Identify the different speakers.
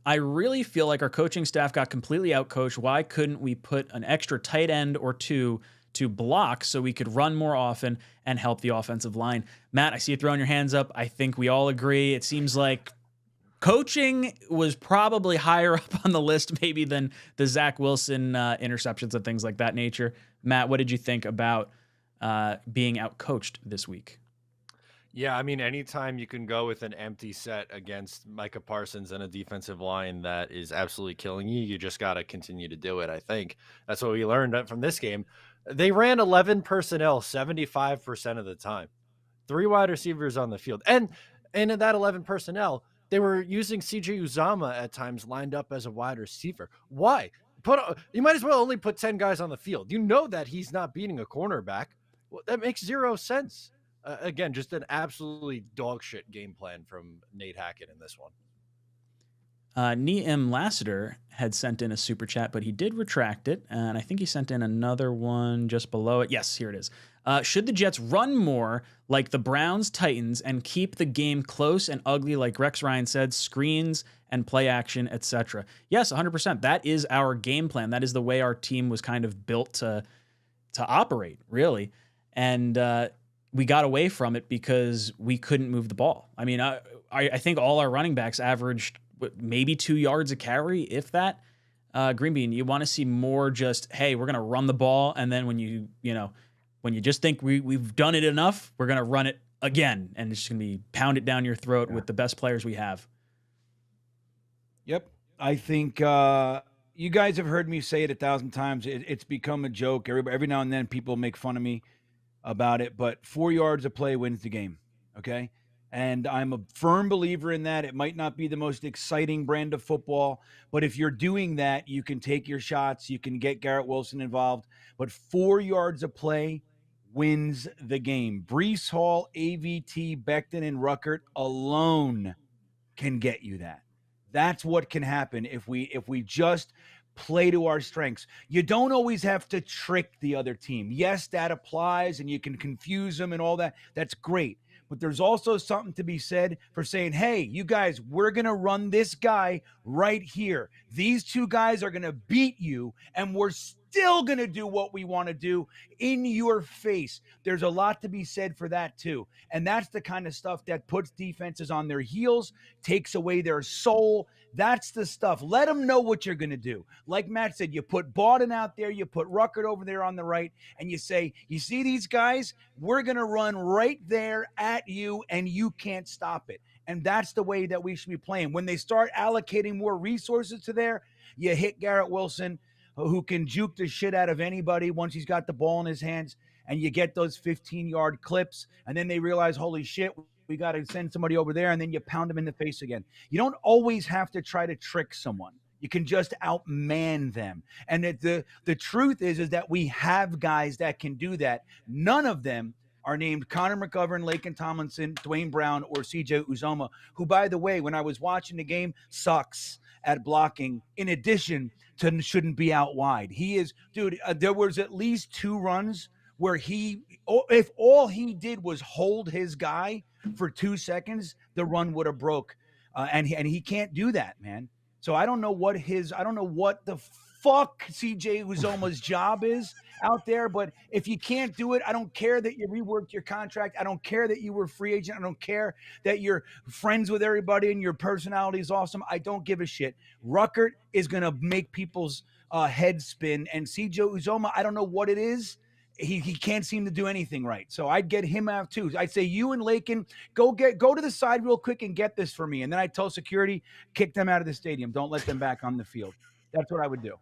Speaker 1: I really feel like our coaching staff got completely outcoached. Why couldn't we put an extra tight end or two to block so we could run more often and help the offensive line? Matt, I see you throwing your hands up. I think we all agree. It seems like coaching was probably higher up on the list maybe than the Zach Wilson interceptions and things like that nature. Matt, what did you think about being outcoached this week?
Speaker 2: Yeah, I mean, anytime you can go with an empty set against Micah Parsons and a defensive line that is absolutely killing you, you just got to continue to do it. I think that's what we learned from this game. They ran 11 personnel 75% of the time, three wide receivers on the field. And in that 11 personnel, they were using CJ Uzomah at times lined up as a wide receiver. Why? You might as well only put 10 guys on the field. You know that he's not beating a cornerback. Well, that makes zero sense. Again, just an absolutely dog shit game plan from Nate Hackett in this one.
Speaker 1: Neem Lassiter had sent in a super chat, but he did retract it, and I think he sent in another one just below it. Yes, here it is. Should the Jets run more like the Browns Titans and keep the game close and ugly, like Rex Ryan said, screens and play action, etc.? Yes, 100%. That is our game plan. That is the way our team was kind of built to operate, really. And we got away from it because we couldn't move the ball. I mean, I think all our running backs averaged maybe 2 yards a carry, if that. Green Bean, you want to see more just, hey, we're going to run the ball. And then when when you just think we've done it enough, we're going to run it again. And it's just going to be pound it down your throat with the best players we have.
Speaker 3: Yep. I think you guys have heard me say it 1,000 times. It's become a joke. Every now and then people make fun of me about it, but 4 yards of play wins the game. Okay. And I'm a firm believer in that. It might not be the most exciting brand of football, but if you're doing that, you can take your shots. You can get Garrett Wilson involved, but 4 yards of play wins the game. Brees Hall, AVT, Becton, and Ruckert alone can get you that. That's what can happen if we just play to our strengths. You don't always have to trick the other team. Yes, that applies and you can confuse them and all that. That's great. But there's also something to be said for saying, hey, you guys, we're going to run this guy right here. These two guys are going to beat you, and we're still going to do what we want to do in your face. There's a lot to be said for that, too. And that's the kind of stuff that puts defenses on their heels, takes away their soul. That's the stuff. Let them know what you're going to do. Like Matt said, you put Bawden out there, you put Ruckert over there on the right, and you say, you see these guys? We're going to run right there at you, and you can't stop it. And that's the way that we should be playing. When they start allocating more resources to there, you hit Garrett Wilson, who can juke the shit out of anybody once he's got the ball in his hands, and you get those 15-yard clips, and then they realize, holy shit, we got to send somebody over there, and then you pound them in the face again. You don't always have to try to trick someone. You can just outman them. And the truth is that we have guys that can do that. None of them are named Connor McGovern, Laken Tomlinson, Dwayne Brown, or CJ Uzomah, who, by the way, when I was watching the game, sucks at blocking, in addition to shouldn't be out wide. He is, dude, there was at least 2 runs where if all he did was hold his guy for 2 seconds, the run would have broke. And he can't do that, man. So I don't know what the fuck CJ Uzomah's job is out there, but if you can't do it, I don't care that you reworked your contract. I don't care that you were a free agent. I don't care that you're friends with everybody and your personality is awesome. I don't give a shit. Ruckert is going to make people's heads spin, and CJ Uzomah, I don't know what it is. He can't seem to do anything right. So I'd get him out too. I'd say you and Laken, go to the side real quick and get this for me. And then I'd tell security, kick them out of the stadium. Don't let them back on the field. That's what I would do.